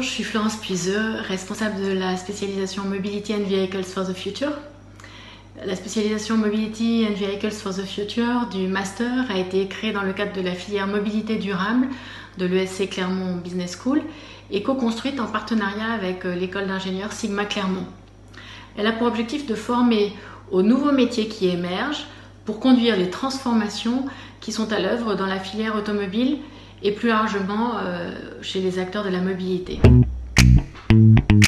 je suis Florence Puiseux, responsable de la spécialisation Mobility and Vehicles for the Future. La spécialisation Mobility and Vehicles for the Future du Master a été créée dans le cadre de la filière Mobilité durable de l'ESC Clermont Business School et co-construite en partenariat avec l'école d'ingénieurs Sigma Clermont. Elle a pour objectif de former aux nouveaux métiers qui émergent pour conduire les transformations qui sont à l'œuvre dans la filière automobile et plus largement chez les acteurs de la mobilité.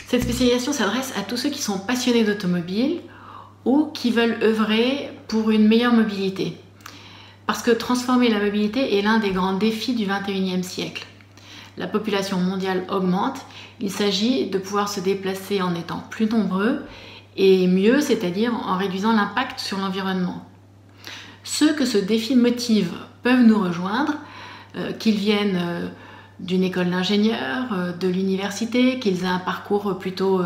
Cette spécialisation s'adresse à tous ceux qui sont passionnés d'automobile ou qui veulent œuvrer pour une meilleure mobilité. Parce que transformer la mobilité est l'un des grands défis du XXIe siècle. La population mondiale augmente, il s'agit de pouvoir se déplacer en étant plus nombreux et mieux, c'est-à-dire en réduisant l'impact sur l'environnement. Ceux que ce défi motive peuvent nous rejoindre, qu'ils viennent d'une école d'ingénieur, de l'université, qu'ils aient un parcours plutôt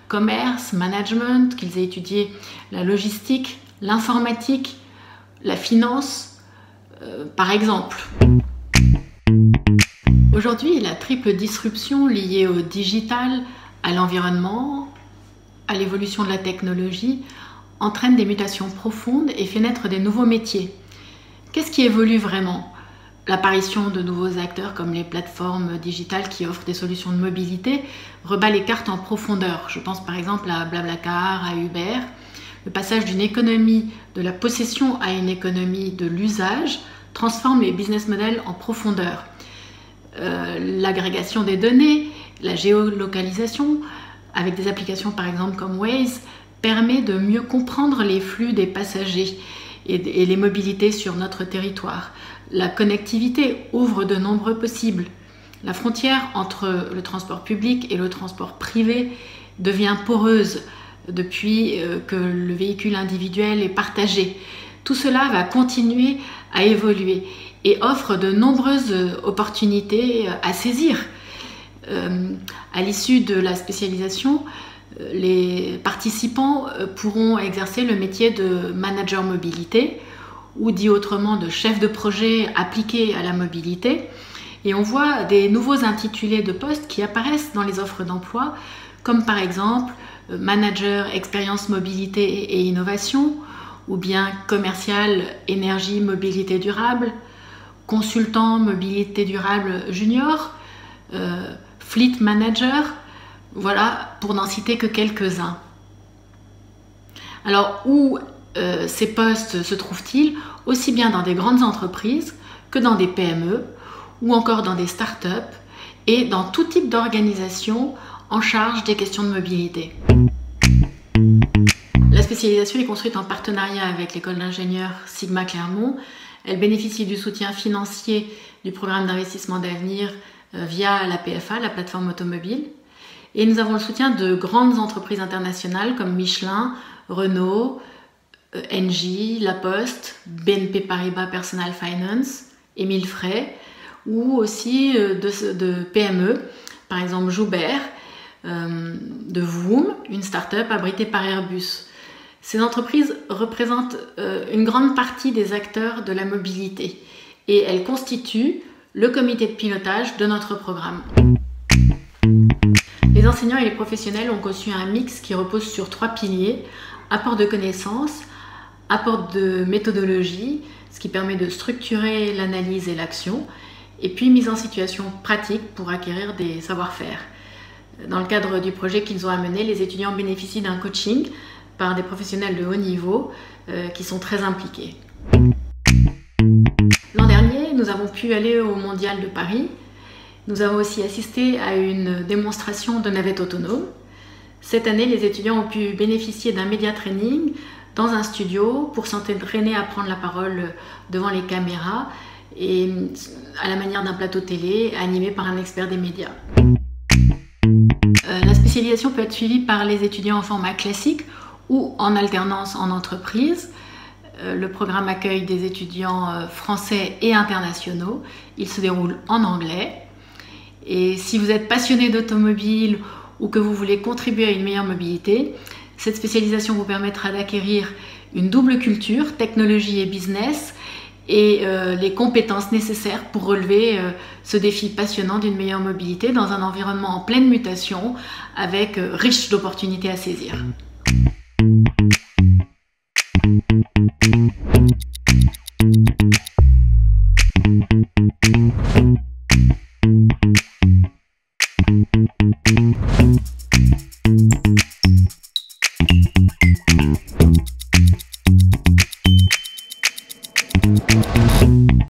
commerce, management, qu'ils aient étudié la logistique, l'informatique, la finance, par exemple. Aujourd'hui, la triple disruption liée au digital, à l'environnement, à l'évolution de la technologie, entraîne des mutations profondes et fait naître des nouveaux métiers. Qu'est-ce qui évolue vraiment ? L'apparition de nouveaux acteurs comme les plateformes digitales qui offrent des solutions de mobilité rebat les cartes en profondeur. Je pense par exemple à Blablacar, à Uber. Le passage d'une économie de la possession à une économie de l'usage transforme les business models en profondeur. L'agrégation des données, la géolocalisation, avec des applications par exemple comme Waze, permet de mieux comprendre les flux des passagers et les mobilités sur notre territoire. La connectivité ouvre de nombreux possibles. La frontière entre le transport public et le transport privé devient poreuse depuis que le véhicule individuel est partagé. Tout cela va continuer à évoluer et offre de nombreuses opportunités à saisir. À l'issue de la spécialisation, les participants pourront exercer le métier de manager mobilité ou dit autrement de chef de projet appliqué à la mobilité. Et on voit des nouveaux intitulés de postes qui apparaissent dans les offres d'emploi, comme par exemple manager expérience mobilité et innovation, ou bien commercial énergie mobilité durable, consultant mobilité durable junior, fleet manager, voilà, pour n'en citer que quelques-uns. Alors, où ces postes se trouvent-ils? Aussi bien dans des grandes entreprises que dans des PME ou encore dans des startups et dans tout type d'organisation en charge des questions de mobilité. La spécialisation est construite en partenariat avec l'école d'ingénieurs Sigma Clermont. Elle bénéficie du soutien financier du programme d'investissement d'avenir via la PFA, la plateforme automobile. Et nous avons le soutien de grandes entreprises internationales comme Michelin, Renault, Engie, La Poste, BNP Paribas Personal Finance, Émile Frey, ou aussi de PME, par exemple Joubert, de Vroom, une start-up abritée par Airbus. Ces entreprises représentent une grande partie des acteurs de la mobilité et elles constituent le comité de pilotage de notre programme. Les enseignants et les professionnels ont conçu un mix qui repose sur 3 piliers: apport de connaissances, apport de méthodologie, ce qui permet de structurer l'analyse et l'action, et puis mise en situation pratique pour acquérir des savoir-faire. Dans le cadre du projet qu'ils ont à mener, les étudiants bénéficient d'un coaching par des professionnels de haut niveau qui sont très impliqués. L'an dernier, nous avons pu aller au Mondial de Paris. Nous avons aussi assisté à une démonstration de navettes autonomes. Cette année, les étudiants ont pu bénéficier d'un média training dans un studio pour s'entraîner à prendre la parole devant les caméras et à la manière d'un plateau télé animé par un expert des médias. La spécialisation peut être suivie par les étudiants en format classique ou en alternance en entreprise. Le programme accueille des étudiants français et internationaux. Il se déroule en anglais. Et si vous êtes passionné d'automobile ou que vous voulez contribuer à une meilleure mobilité, cette spécialisation vous permettra d'acquérir une double culture, technologie et business, et les compétences nécessaires pour relever ce défi passionnant d'une meilleure mobilité dans un environnement en pleine mutation avec riche d'opportunités à saisir.